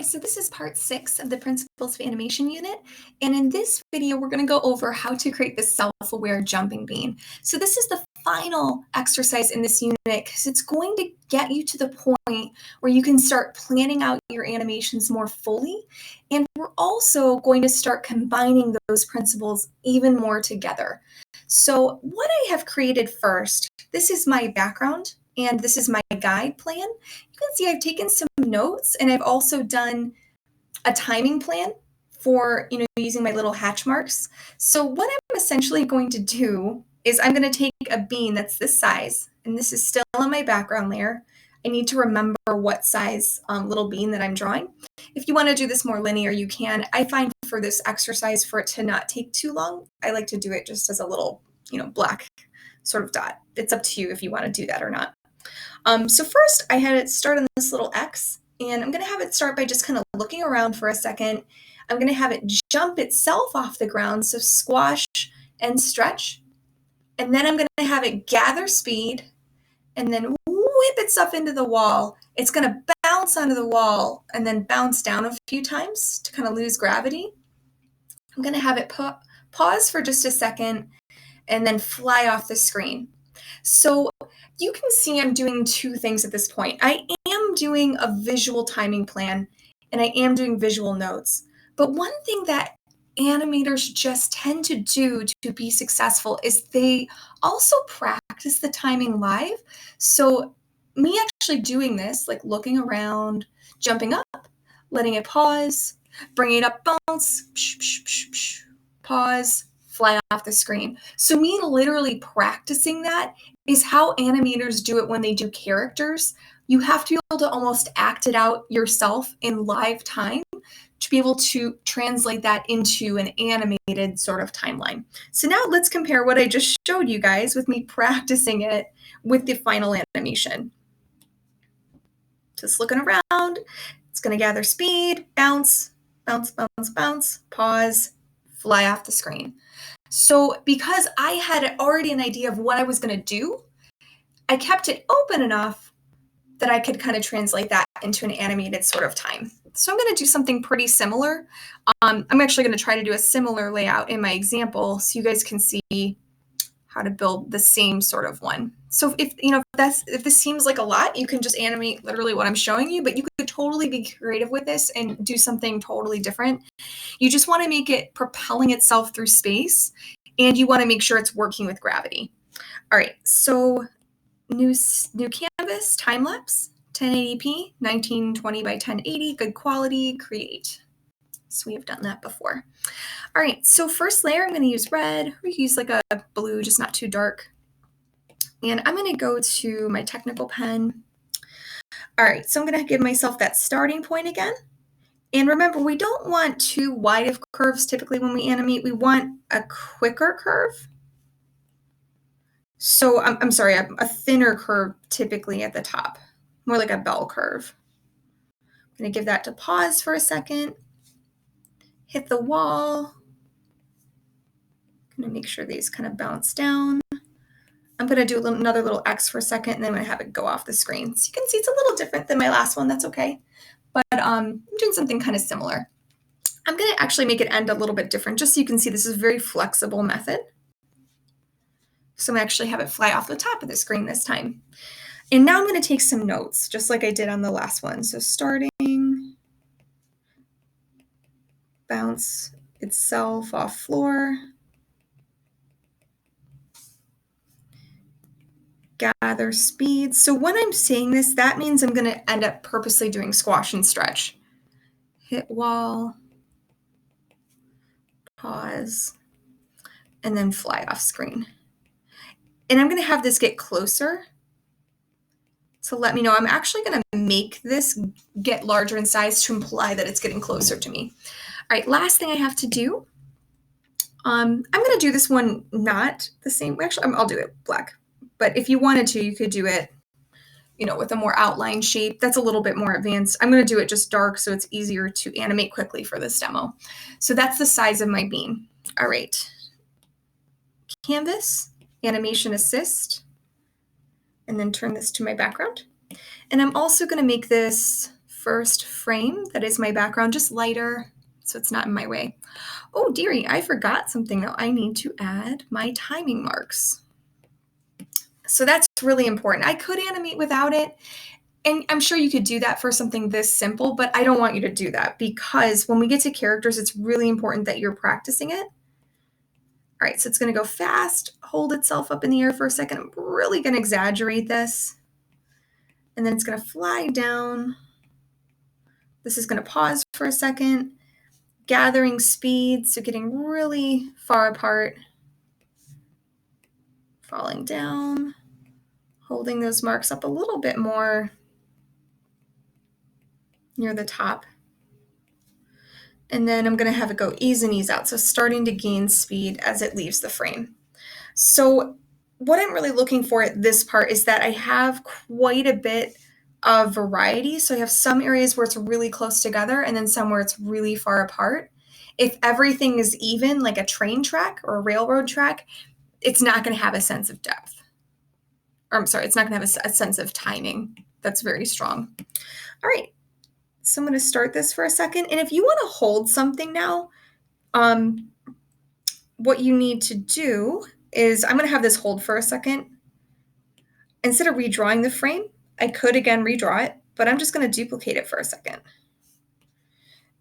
So this is part 6 of the Principles of Animation unit, and in this video we're going to go over how to create the self-aware jumping bean. So this is the final exercise in this unit because it's going to get you to the point where you can start planning out your animations more fully, and we're also going to start combining those principles even more together. So what I have created first, this is my background and this is my guide plan. You can see I've taken some notes and I've also done a timing plan for, using my little hatch marks. So what I'm essentially going to do is I'm going to take a bean that's this size, and this is still on my background layer. I need to remember what size little bean that I'm drawing. If you want to do this more linear, you can. I find for this exercise, for it to not take too long, I like to do it just as a little, black sort of dot. It's up to you if you want to do that or not. So first I had it start on this little X, and I'm going to have it start by just kind of looking around for a second. I'm going to have it jump itself off the ground, so squash and stretch. And then I'm going to have it gather speed and then whip itself into the wall. It's going to bounce onto the wall and then bounce down a few times to kind of lose gravity. I'm going to have it pause for just a second and then fly off the screen. So you can see I'm doing two things at this point. I am doing a visual timing plan and I am doing visual notes. But one thing that animators just tend to do to be successful is they also practice the timing live. So me actually doing this, like looking around, jumping up, letting it pause, bringing it up, bounce, pause, fly off the screen. So me literally practicing that is how animators do it when they do characters. You have to be able to almost act it out yourself in live time to be able to translate that into an animated sort of timeline. So now let's compare what I just showed you guys with me practicing it with the final animation. Just looking around, it's going to gather speed, bounce, bounce, bounce, bounce, pause, fly off the screen. So because I had already an idea of what I was going to do, I kept it open enough that I could kind of translate that into an animated sort of time. So I'm going to do something pretty similar. I'm actually going to try to do a similar layout in my example so you guys can see how to build the same sort of one. So if this seems like a lot, you can just animate literally what I'm showing you, but you could totally be creative with this and do something totally different. You just want to make it propelling itself through space, and you want to make sure it's working with gravity. All right, so new canvas, time lapse, 1080p, 1920 by 1080, good quality, create. So we have done that before. All right, so first layer, I'm going to use red. We can use like a blue, just not too dark. And I'm going to go to my technical pen. All right, so I'm going to give myself that starting point again. And remember, we don't want too wide of curves typically when we animate. We want a quicker curve. So I'm sorry, a thinner curve typically at the top, more like a bell curve. I'm going to give that to pause for a second. Hit the wall. I'm going to make sure these kind of bounce down. I'm going to do another little X for a second, and then I'm going to have it go off the screen. So you can see it's a little different than my last one. That's okay. But I'm doing something kind of similar. I'm going to actually make it end a little bit different, just so you can see this is a very flexible method. So I'm going to actually have it fly off the top of the screen this time. And now I'm going to take some notes, just like I did on the last one. So starting, bounce itself off floor, gather speed. So when I'm saying this, that means I'm going to end up purposely doing squash and stretch. Hit wall, pause, and then fly off screen. And I'm going to have this get closer. So let me know. I'm actually going to make this get larger in size to imply that it's getting closer to me. All right, last thing I have to do. I'm going to do this one not the same. Actually, I'll do it black. But if you wanted to, you could do it, with a more outlined shape. That's a little bit more advanced. I'm going to do it just dark so it's easier to animate quickly for this demo. So that's the size of my bean. All right. Canvas, animation assist, and then turn this to my background. And I'm also going to make this first frame that is my background, just lighter so it's not in my way. Oh, dearie, I forgot something though. I need to add my timing marks. So that's really important. I could animate without it, and I'm sure you could do that for something this simple, but I don't want you to do that because when we get to characters, it's really important that you're practicing it. All right, so it's going to go fast, hold itself up in the air for a second. I'm really going to exaggerate this. And then it's going to fly down. This is going to pause for a second, gathering speed, so getting really far apart, falling down, holding those marks up a little bit more near the top. And then I'm going to have it go ease and ease out, so starting to gain speed as it leaves the frame. So what I'm really looking for at this part is that I have quite a bit of variety. So I have some areas where it's really close together and then some where it's really far apart. If everything is even, like a train track or a railroad track, it's not going to have a sense of depth. Or I'm sorry, it's not going to have a sense of timing that's very strong. All right, so I'm going to start this for a second. And if you want to hold something now, what you need to do is I'm going to have this hold for a second. Instead of redrawing the frame, I could again redraw it, but I'm just going to duplicate it for a second.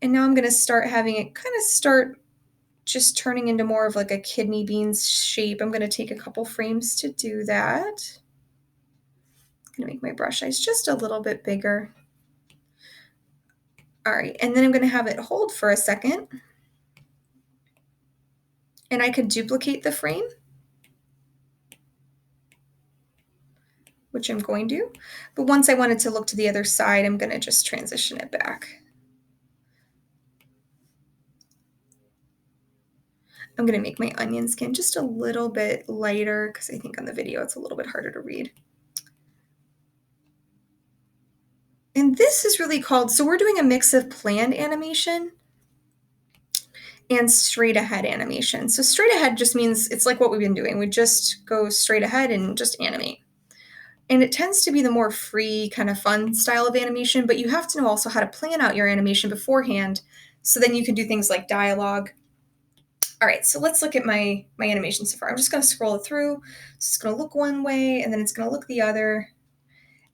And now I'm going to start having it kind of start just turning into more of like a kidney beans shape. I'm going to take a couple frames to do that. I'm going to make my brush size just a little bit bigger. All right, and then I'm going to have it hold for a second. And I could duplicate the frame, which I'm going to. But once I want it to look to the other side, I'm going to just transition it back. I'm going to make my onion skin just a little bit lighter because I think on the video it's a little bit harder to read. And this is really called, so we're doing a mix of planned animation and straight ahead animation. So straight ahead just means it's like what we've been doing. We just go straight ahead and just animate. And it tends to be the more free, kind of fun style of animation, but you have to know also how to plan out your animation beforehand so then you can do things like dialogue. All right, so let's look at my animation so far. I'm just going to scroll it through. So it's going to look one way, and then it's going to look the other.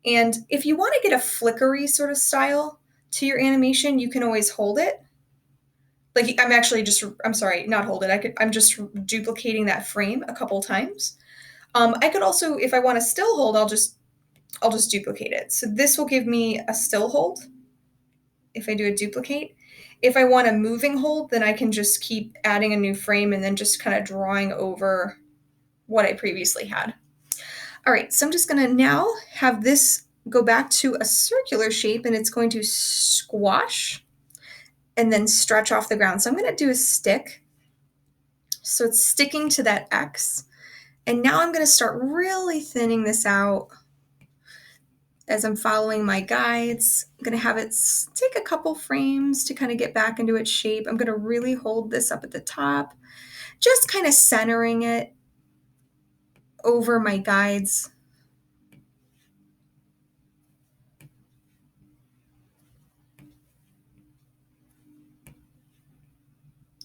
And if you want to get a flickery sort of style to your animation, you can always hold it. Like I'm sorry, not hold it. I'm just duplicating that frame a couple times. I could also, if I want to still hold, I'll just duplicate it. So this will give me a still hold if I do a duplicate. If I want a moving hold, then I can just keep adding a new frame and then just kind of drawing over what I previously had. All right, so I'm just going to now have this go back to a circular shape, and it's going to squash and then stretch off the ground. So I'm going to do a stick. So it's sticking to that X. And now I'm going to start really thinning this out as I'm following my guides. I'm going to have it take a couple frames to kind of get back into its shape. I'm going to really hold this up at the top, just kind of centering it over my guides.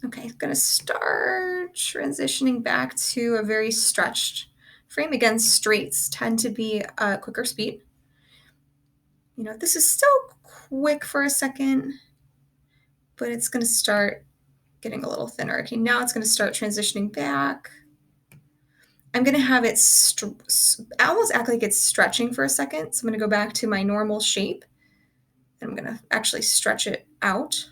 Okay, I'm going to start transitioning back to a very stretched frame. Again, straights tend to be a quicker speed. You know, this is still quick for a second, but it's going to start getting a little thinner. Okay, now it's going to start transitioning back. I'm going to have it almost act like it's stretching for a second. So I'm going to go back to my normal shape, and I'm going to actually stretch it out.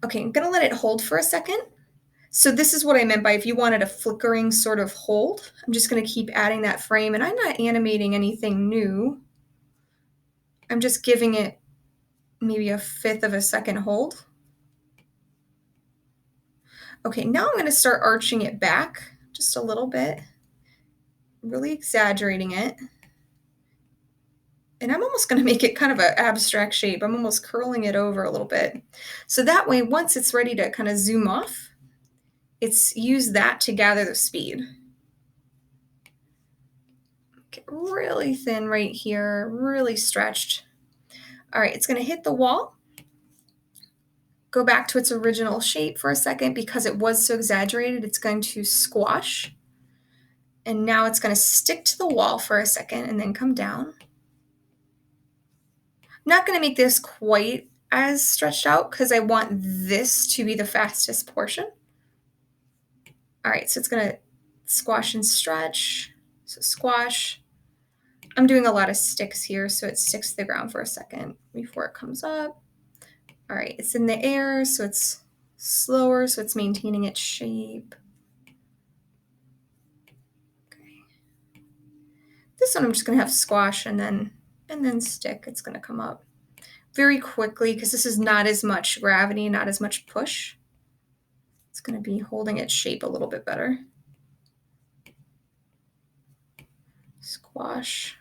Okay, I'm going to let it hold for a second. So this is what I meant by if you wanted a flickering sort of hold. I'm just going to keep adding that frame, and I'm not animating anything new. I'm just giving it maybe a fifth of a second hold. Okay, now I'm going to start arching it back just a little bit, really exaggerating it. And I'm almost going to make it kind of an abstract shape. I'm almost curling it over a little bit. So that way, once it's ready to kind of zoom off, it's use that to gather the speed. Get really thin right here, really stretched. All right, it's going to hit the wall. Go back to its original shape for a second because it was so exaggerated. It's going to squash. And now it's going to stick to the wall for a second and then come down. I'm not going to make this quite as stretched out because I want this to be the fastest portion. All right, so it's going to squash and stretch. So squash. I'm doing a lot of sticks here, so it sticks to the ground for a second before it comes up. All right, it's in the air, so it's slower, so it's maintaining its shape. Okay. This one I'm just going to have squash and then stick. It's going to come up very quickly because this is not as much gravity, not as much push. It's going to be holding its shape a little bit better. Squash.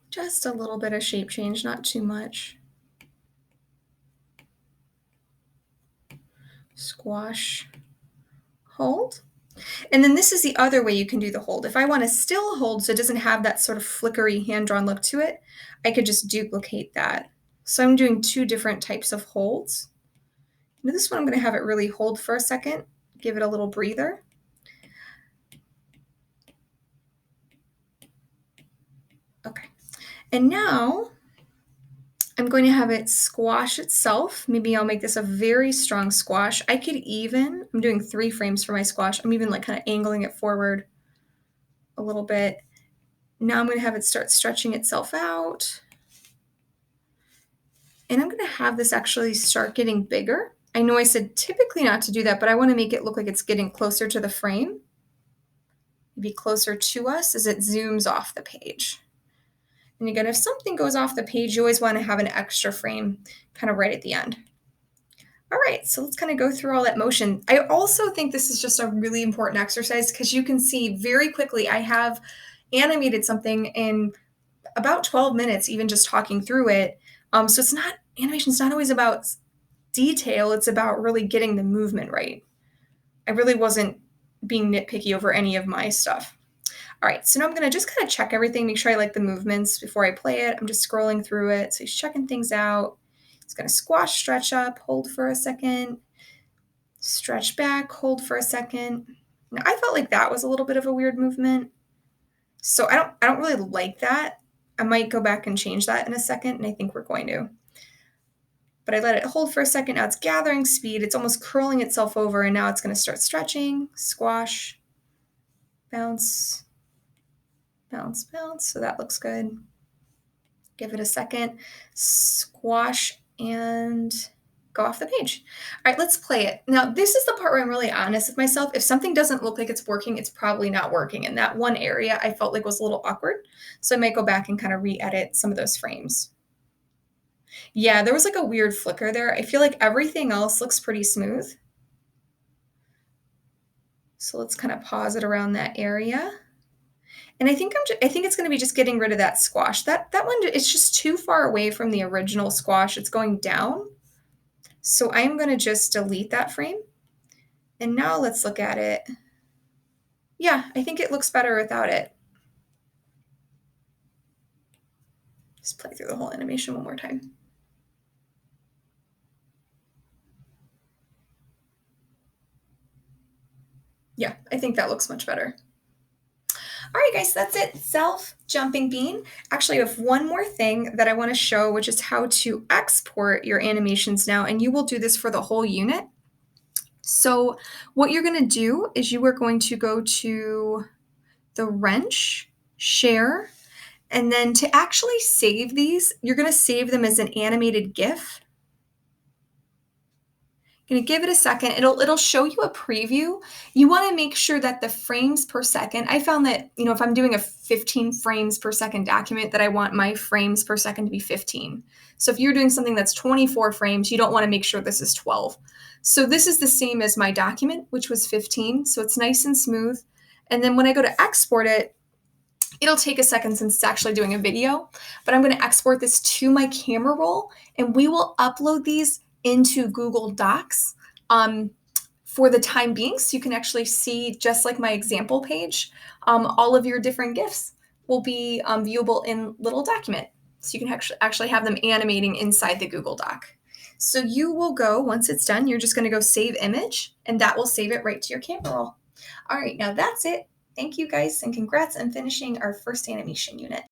Just a little bit of shape change, not too much. Squash. Hold. And then this is the other way you can do the hold. If I want to still hold so it doesn't have that sort of flickery hand-drawn look to it, I could just duplicate that. So I'm doing two different types of holds. Now this one I'm going to have it really hold for a second, give it a little breather. Okay. And now I'm going to have it squash itself. Maybe I'll make this a very strong squash. I'm doing 3 frames for my squash. I'm even like kind of angling it forward a little bit. Now I'm going to have it start stretching itself out. And I'm going to have this actually start getting bigger. I know I said typically not to do that, but I want to make it look like it's getting closer to the frame. Maybe closer to us as it zooms off the page. And again, if something goes off the page, you always want to have an extra frame kind of right at the end. All right, so let's kind of go through all that motion. I also think this is just a really important exercise because you can see very quickly I have animated something in about 12 minutes, even just talking through it. So animation's not always about detail, it's about really getting the movement right. I really wasn't being nitpicky over any of my stuff. All right, so now I'm going to just kind of check everything, make sure I like the movements before I play it. I'm just scrolling through it. So he's checking things out. He's going to squash, stretch up, hold for a second, stretch back, hold for a second. Now, I felt like that was a little bit of a weird movement. So I don't really like that. I might go back and change that in a second, and I think we're going to. But I let it hold for a second. Now it's gathering speed. It's almost curling itself over, and now it's going to start stretching, squash, bounce, bounce, bounce. So that looks good. Give it a second, squash, and go off the page. All right, let's play it. Now, this is the part where I'm really honest with myself. If something doesn't look like it's working, it's probably not working. And that one area I felt like was a little awkward. So I might go back and kind of re-edit some of those frames. Yeah, there was like a weird flicker there. I feel like everything else looks pretty smooth. So let's kind of pause it around that area. And I think it's going to be just getting rid of that squash. That one, it's just too far away from the original squash. It's going down. So I'm going to just delete that frame. And now let's look at it. Yeah, I think it looks better without it. Just play through the whole animation one more time. Yeah, I think that looks much better. All right, guys, that's it. Self-jumping bean. Actually, I have one more thing that I want to show, which is how to export your animations now. And you will do this for the whole unit. So what you're going to do is you are going to go to the wrench, share, and then to actually save these, you're going to save them as an animated GIF. Going to give it a second. It'll show you a preview. You want to make sure that the frames per second, I found that, if I'm doing a 15 frames per second document, that I want my frames per second to be 15. So if you're doing something that's 24 frames, you don't want to make sure this is 12. So this is the same as my document, which was 15. So it's nice and smooth. And then when I go to export it, it'll take a second since it's actually doing a video, but I'm going to export this to my camera roll, and we will upload these into Google Docs for the time being, so you can actually see, just like my example page, all of your different GIFs will be viewable in little document. So you can actually have them animating inside the Google Doc. So you will go, once it's done, you're just going to go save image, and that will save it right to your camera roll. All right, now that's it. Thank you guys, and congrats on finishing our first animation unit.